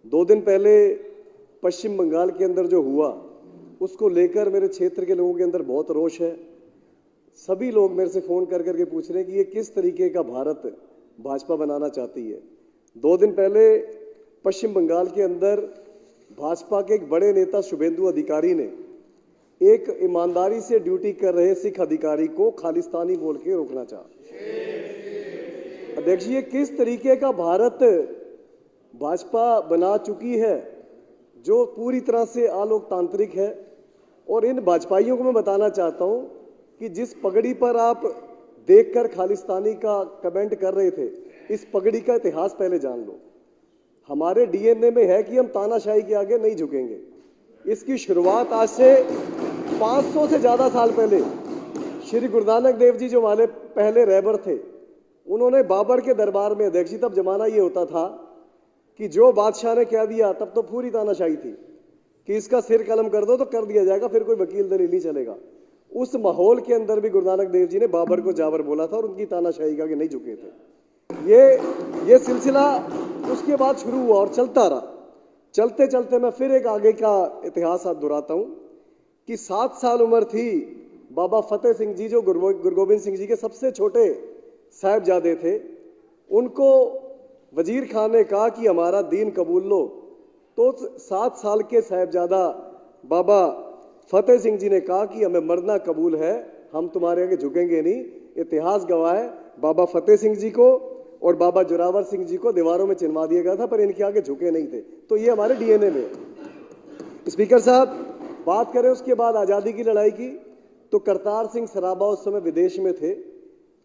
2 दिन पहले पश्चिम बंगाल के अंदर जो हुआ उसको लेकर मेरे क्षेत्र के लोगों के अंदर बहुत रोष है। सभी लोग मेरे से फोन कर करके पूछ रहे हैं कि ये किस तरीके का भारत भाजपा बनाना चाहती है। 2 दिन पहले पश्चिम बंगाल के अंदर भाजपा के एक बड़े नेता शुभेंदु अधिकारी ने एक ईमानदारी से ड्यूटी कर रहे सिख अधिकारी को खालिस्तानी बोल के रोकना चाहा। अध्यक्ष, ये किस तरीके का भारत भाजपा बना चुकी है जो पूरी तरह से अलोकतांत्रिक है। और इन भाजपाइयों को मैं बताना चाहता हूं कि जिस पगड़ी पर आप देखकर खालिस्तानी का कमेंट कर रहे थे, इस पगड़ी का इतिहास पहले जान लो। हमारे डीएनए में है कि हम तानाशाही के आगे नहीं झुकेंगे। इसकी शुरुआत आज से 500 से ज्यादा साल पहले श्री गुरु नानक देव जी जो हमारे पहले रहबर थे, उन्होंने बाबर के दरबार में, अध्यक्ष जी तब जमाना ये होता था कि जो बादशाह ने कह दिया, तब तो पूरी तानाशाही थी कि इसका सिर कलम कर दो तो कर दिया जाएगा, फिर कोई वकील दलील नहीं चलेगा। उस माहौल के अंदर भी गुरु नानक देव जी ने बाबर को जाबर बोला था और उनकी तानाशाही के आगे नहीं झुके थे। ये सिलसिला उसके बाद शुरू हुआ और चलता रहा। चलते चलते मैं फिर एक आगे का इतिहास दोहराता हूं कि 7 साल उम्र थी बाबा फतेह सिंह जी, जो गुरु गोबिंद सिंह जी के सबसे छोटे साहिबजादे थे। उनको वजीर खान ने कहा कि हमारा दीन कबूल लो, तो 7 साल के साहिबजादा बाबा फतेह सिंह जी ने कहा कि हमें मरना कबूल है, हम तुम्हारे आगे झुकेंगे नहीं। इतिहास गवाह है, बाबा फतेह सिंह जी को और बाबा जोरावर सिंह जी को दीवारों में चिनवा दिया गया था, पर इनके आगे झुके नहीं थे। तो ये हमारे डीएनए में। स्पीकर साहब, बात करें उसके बाद आज़ादी की लड़ाई की, तो करतार सिंह सराबा उस समय विदेश में थे।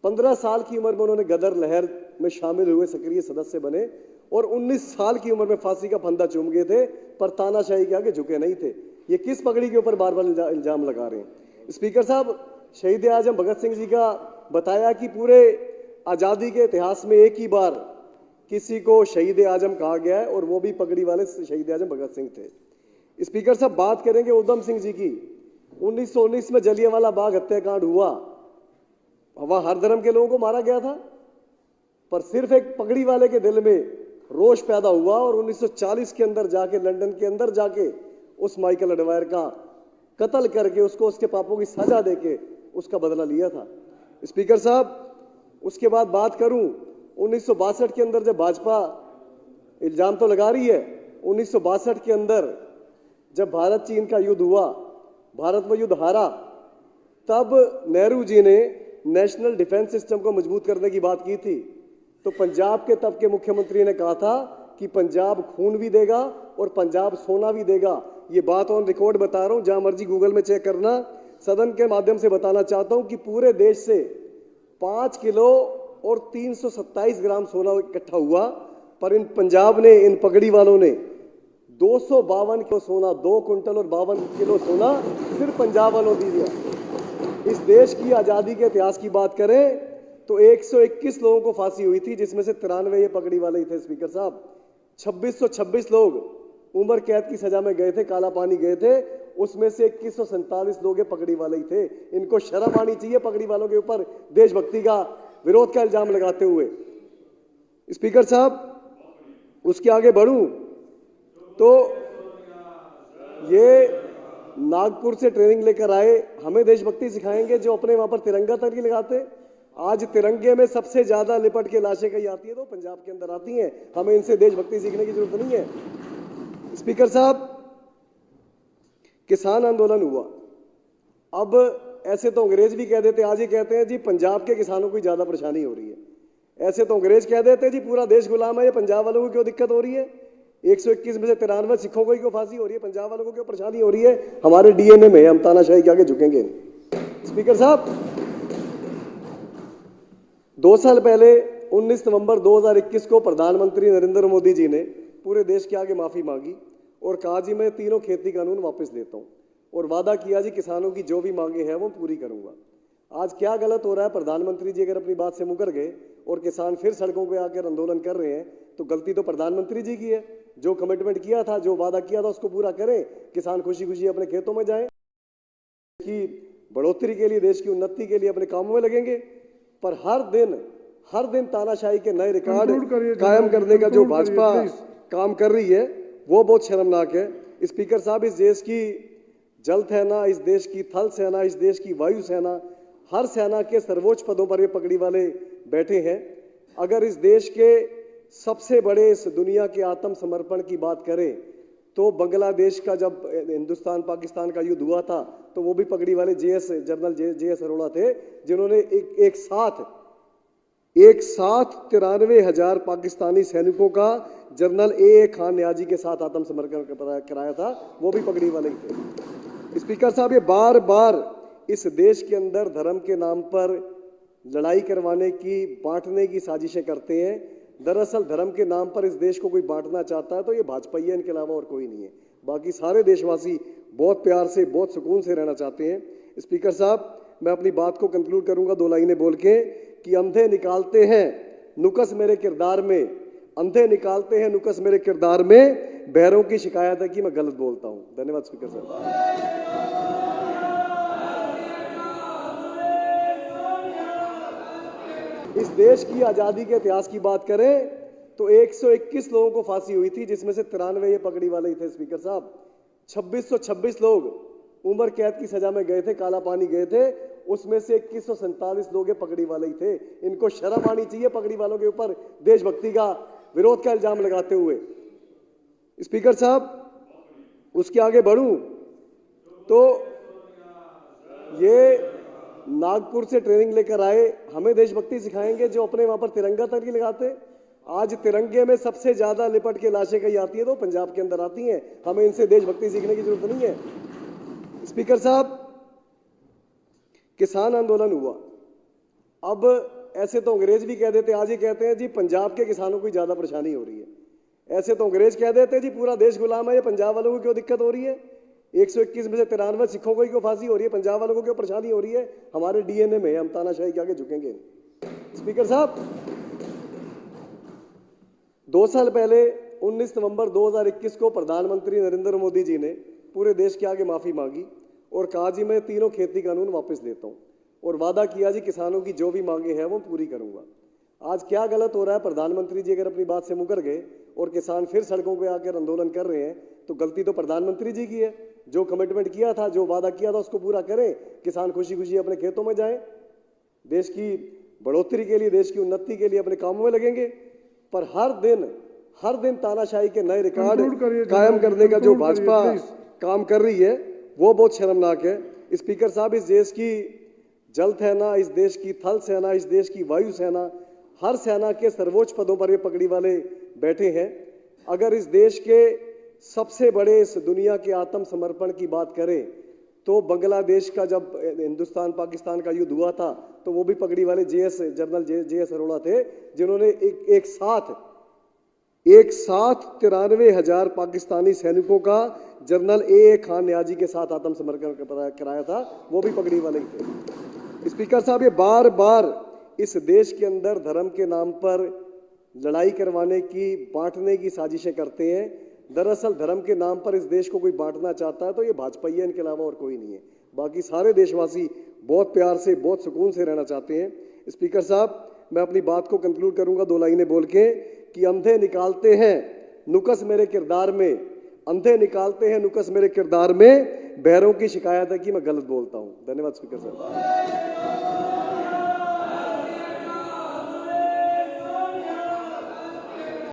15 साल की उम्र में उन्होंने गदर लहर में शामिल हुए, सक्रिय सदस्य बने और 19 साल की उम्र में फांसी का फंदा चूम गए थे, पर तानाशाही के आगे झुके नहीं थे। ये किस पगड़ी के ऊपर बार बार इल्जाम लगा रहे हैं। स्पीकर साहब, शहीद आजम भगत सिंह जी का बताया कि पूरे आज़ादी के इतिहास में एक ही बार किसी को शहीद आजम कहा गया है और वो भी पगड़ी वाले शहीद आजम भगत सिंह थे। स्पीकर साहब, बात करेंगे उधम सिंह जी की। 1919 में जलियांवाला बाग हत्याकांड हुआ, वहां हर धर्म के लोगों को मारा गया था, पर सिर्फ एक पगड़ी वाले के दिल में रोष पैदा हुआ और 1940 के अंदर जाके, लंदन के अंदर जाके उस माइकल एडवायर का कत्ल करके उसको उसके पापों की सजा देके उसका बदला लिया था। स्पीकर साहब, उसके बाद बात करूं 1962 के अंदर जब भाजपा इल्जाम तो लगा रही है, 1962 के अंदर जब भारत चीन का युद्ध हुआ, भारत वो युद्ध हारा, तब नेहरू जी ने नेशनल डिफेंस सिस्टम को मजबूत करने की बात की थी। तो पंजाब के तब के मुख्यमंत्री ने कहा था कि पंजाब खून भी देगा और पंजाब सोना भी देगा। ये बात ऑन रिकॉर्ड बता रहा हूं, जहां मर्जी गूगल में चेक करना। सदन के माध्यम से बताना चाहता हूं कि पूरे देश से 5 किलो और 327 ग्राम सोना इकट्ठा हुआ, पर इन पंजाब ने, इन पगड़ी वालों ने 252 किलो सोना, 2 कुंटल और 52 किलो सोना सिर्फ पंजाब वालों दे दिया। इस देश की आज़ादी के इतिहास की बात करें तो 121 लोगों को फांसी हुई थी, जिसमें से 93 ये पगड़ी वाले ही थे। स्पीकर साहब, 2626 लोग उम्र कैद की सजा में गए थे, काला पानी गए थे, उसमें से 2147 लोग पगड़ी वाले ही थे। इनको शर्म आनी चाहिए पगड़ी वालों के ऊपर देशभक्ति का, विरोध का इल्जाम लगाते हुए। स्पीकर साहब, उसके आगे बढ़ूं तो ये नागपुर से ट्रेनिंग लेकर आए, हमें देशभक्ति सिखाएंगे, जो अपने वहां पर तिरंगा तक नहीं लगाते। आज तिरंगे में सबसे ज्यादा लिपट के लाशें कहीं आती है तो पंजाब के अंदर आती हैं। हमें इनसे देशभक्ति सीखने की जरूरत नहीं है। स्पीकर साहब, किसान आंदोलन हुआ। अब ऐसे तो अंग्रेज भी कह देते, आज ही कहते हैं जी पंजाब के किसानों को ज्यादा परेशानी हो रही है। ऐसे तो अंग्रेज कह देते जी पूरा देश गुलाम है, ये पंजाब वालों को क्यों दिक्कत हो रही है। 121 में से 93 सिखों को ही क्यों फांसी हो रही है, पंजाब वालों को क्यों परेशानी हो रही है। हमारे डीएनए में, हम तानाशाही के आगे झुकेंगे नहीं। स्पीकर साहब, 2 साल पहले 19 नवंबर 2021 को प्रधानमंत्री नरेंद्र मोदी जी ने पूरे देश के आगे माफी मांगी और कहा जी मैं तीनों खेती कानून वापस लेता हूं, और वादा किया जी किसानों की जो भी मांगे हैं वो पूरी करूंगा। आज क्या गलत हो रहा है, प्रधानमंत्री जी अगर अपनी बात से मुकर गए और किसान फिर सड़कों पे आकर आंदोलन कर रहे हैं, तो गलती तो प्रधानमंत्री जी की है। जो कमिटमेंट किया था, जो वादा किया था, उसको पूरा करें, किसान खुशी खुशी अपने खेतों में जाएं, की बढ़ोतरी के लिए, देश की उन्नति के लिए अपने कामों में लगेंगे। पर हर दिन तानाशाही के नए रिकॉर्ड कायम करने का जो भाजपा काम कर रही है, वो बहुत शर्मनाक है। स्पीकर साहब, इस देश की जल सेना, इस देश की थल सेना, इस देश की वायु सेना, हर सेना के सर्वोच्च पदों पर ये पगड़ी वाले बैठे हैं। अगर इस देश के सबसे बड़े इस दुनिया के आत्मसमर्पण की बात करें तो बांग्लादेश का जब हिंदुस्तान पाकिस्तान का युद्ध हुआ था तो वो भी पगड़ी वाले जनरल जे एस अरोड़ा थे, जिन्होंने एक साथ 93,000 पाकिस्तानी सैनिकों का जनरल ए खान नियाजी के साथ आत्मसमर्पण कराया था, वो भी पगड़ी वाले ही थे। स्पीकर साहब, ये बार बार इस देश के अंदर धर्म के नाम पर लड़ाई करवाने की, बांटने की साजिशें करते हैं। दरअसल धर्म के नाम पर इस देश को कोई बांटना चाहता है तो ये भाजपा ही है, इनके अलावा और कोई नहीं है। बाकी सारे देशवासी बहुत प्यार से, बहुत सुकून से रहना चाहते हैं। स्पीकर साहब, मैं अपनी बात को कंक्लूड करूंगा 2 लाइनें बोल के कि अंधे निकालते हैं नुक्स मेरे किरदार में, अंधे निकालते हैं नुक्स मेरे किरदार में, बहरों की शिकायत है कि मैं गलत बोलता हूं। धन्यवाद स्पीकर साहब। इस देश की आजादी के इतिहास की बात करें तो 121 लोगों को फांसी हुई थी, जिसमें से 93 ये पगड़ी वाले ही थे। स्पीकर साहब, 2626 लोग उम्र कैद की सजा में गए थे, काला पानी गए थे, उसमें से 2147 लोग ये पगड़ी वाले ही थे। इनको शर्म आनी चाहिए पगड़ी वालों के ऊपर देशभक्ति का, विरोध का इल्जाम लगाते हुए। स्पीकर साहब, उसके आगे बढ़ूं तो ये नागपुर से ट्रेनिंग लेकर आए, हमें देशभक्ति सिखाएंगे जो अपने वहां पर तिरंगा तक नहीं लगाते। आज तिरंगे में सबसे ज्यादा लिपट के लाशें कहीं आती है तो पंजाब के अंदर आती हैं। हमें इनसे देशभक्ति सीखने की जरूरत नहीं है। स्पीकर साहब, किसान आंदोलन हुआ, अब ऐसे तो अंग्रेज भी कह देते, आज ही कहते हैं जी पंजाब के किसानों को ज्यादा परेशानी हो रही है। ऐसे तो अंग्रेज कह देते जी पूरा देश गुलाम है, ये पंजाब वालों को क्यों दिक्कत हो रही है। 121 में से 93 सिखों को ही क्यों फांसी हो रही है, पंजाब वालों को क्यों परेशानी हो रही है। हमारे डीएनए में, हम तानाशाही के आगे झुकेंगे। स्पीकर साहब, 2 साल पहले 19 नवंबर 2021 को प्रधानमंत्री नरेंद्र मोदी जी ने पूरे देश के आगे माफी मांगी और कहा जी मैं तीनों खेती कानून वापस लेता हूं, और वादा किया जी किसानों की जो भी मांगे हैं वो पूरी करूंगा। आज क्या गलत हो रहा है, प्रधानमंत्री जी अगर अपनी बात से मुकर गए और किसान फिर सड़कों पे आकर आंदोलन कर रहे हैं तो गलती तो प्रधानमंत्री जी की है। जो कमिटमेंट किया था, जो वादा किया था उसको पूरा करें, किसान खुशी खुशी अपने खेतों में जाएं, देश की बढ़ोतरी के लिए, देश की उन्नति के लिए अपने कामों में लगेंगे। पर हर दिन तानाशाही के नए रिकॉर्ड कायम करने का जो भाजपा काम कर रही है वो बहुत शर्मनाक है। स्पीकर साहब, इस देश की जल सेना, इस देश की थल सेना, इस देश की वायु सेना, हर सेना के सर्वोच्च पदों पर ये पगड़ी वाले बैठे हैं। अगर इस देश के सबसे बड़े इस दुनिया के आत्मसमर्पण की बात करें तो बांग्लादेश का जब हिंदुस्तान पाकिस्तान का युद्ध हुआ था तो वो भी पगड़ी वाले जनरल जे एस अरोड़ा थे, जिन्होंने एक साथ 93,000 पाकिस्तानी सैनिकों का जनरल ए खान नियाजी के साथ आत्मसमर्पण कराया था, वो भी पगड़ी वाले ही थे। स्पीकर साहब, ये बार बार इस देश के अंदर धर्म के नाम पर लड़ाई करवाने की, बांटने की साजिशें करते हैं। दरअसल धर्म के नाम पर इस देश को कोई बांटना चाहता है तो ये भाजपा ही है, इनके अलावा और कोई नहीं है। बाकी सारे देशवासी बहुत प्यार से, बहुत सुकून से रहना चाहते हैं। स्पीकर साहब, मैं अपनी बात को कंक्लूड करूंगा 2 लाइनें बोल के कि अंधे निकालते हैं नुक्स मेरे किरदार में, अंधे निकालते हैं नुक्स मेरे किरदार में, बहरों की शिकायत है कि मैं गलत बोलता हूं। धन्यवाद स्पीकर साहब।